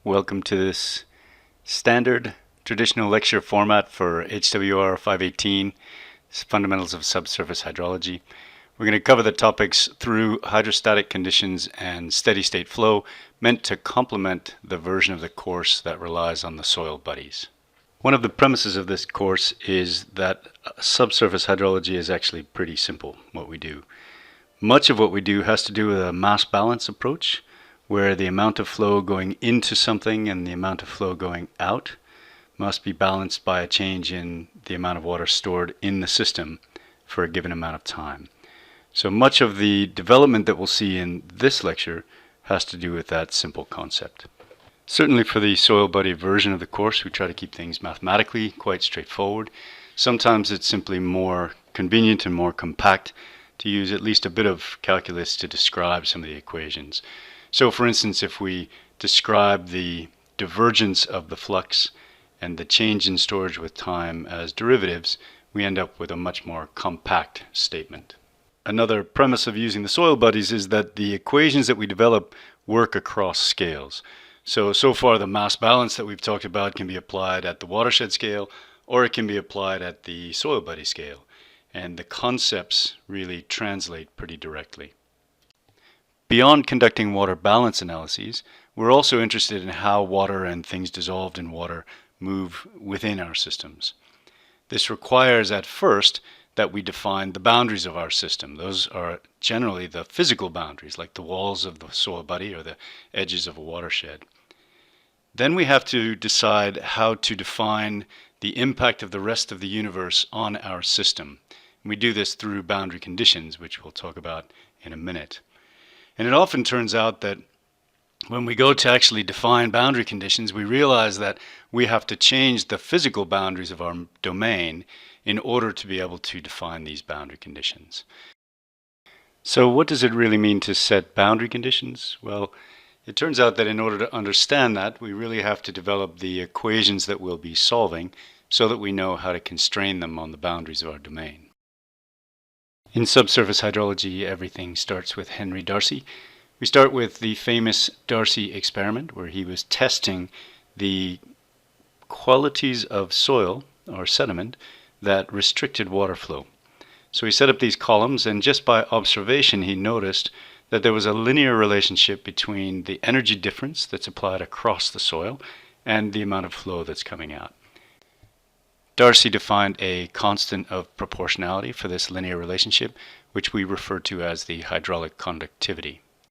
Welcome to this standard traditional lecture format for HWR 518, Fundamentals of Subsurface Hydrology. We're going to cover the topics through hydrostatic conditions and steady state flow, meant to complement the version of the course that relies on the soil buddies. One of the premises of this course is that subsurface hydrology is actually pretty simple, what we do. Much of what we do has to do with a mass balance approach, where the amount of flow going into something and the amount of flow going out must be balanced by a change in the amount of water stored in the system for a given amount of time. So much of the development that we'll see in this lecture has to do with that simple concept. Certainly for the soil buddy version of the course, we try to keep things mathematically quite straightforward. Sometimes it's simply more convenient and more compact to use at least a bit of calculus to describe some of the equations. So for instance, if we describe the divergence of the flux and the change in storage with time as derivatives, we end up with a much more compact statement. Another premise of using the soil buddies is that the equations that we develop work across scales. So far the mass balance that we've talked about can be applied at the watershed scale, or it can be applied at the soil buddy scale. And the concepts really translate pretty directly. Beyond conducting water balance analyses, we're also interested in how water and things dissolved in water move within our systems. This requires at first that we define the boundaries of our system. Those are generally the physical boundaries, like the walls of the soil buddy or the edges of a watershed. Then we have to decide how to define the impact of the rest of the universe on our system. We do this through boundary conditions, which we'll talk about in a minute. And it often turns out that when we go to actually define boundary conditions, we realize that we have to change the physical boundaries of our domain in order to be able to define these boundary conditions. So what does it really mean to set boundary conditions? Well, it turns out that in order to understand that, we really have to develop the equations that we'll be solving so that we know how to constrain them on the boundaries of our domain. In subsurface hydrology, everything starts with Henry Darcy. We start with the famous Darcy experiment, where he was testing the qualities of soil or sediment that restricted water flow. So he set up these columns, and just by observation he noticed that there was a linear relationship between the energy difference that's applied across the soil and the amount of flow that's coming out. Darcy defined a constant of proportionality for this linear relationship, which we refer to as the hydraulic conductivity.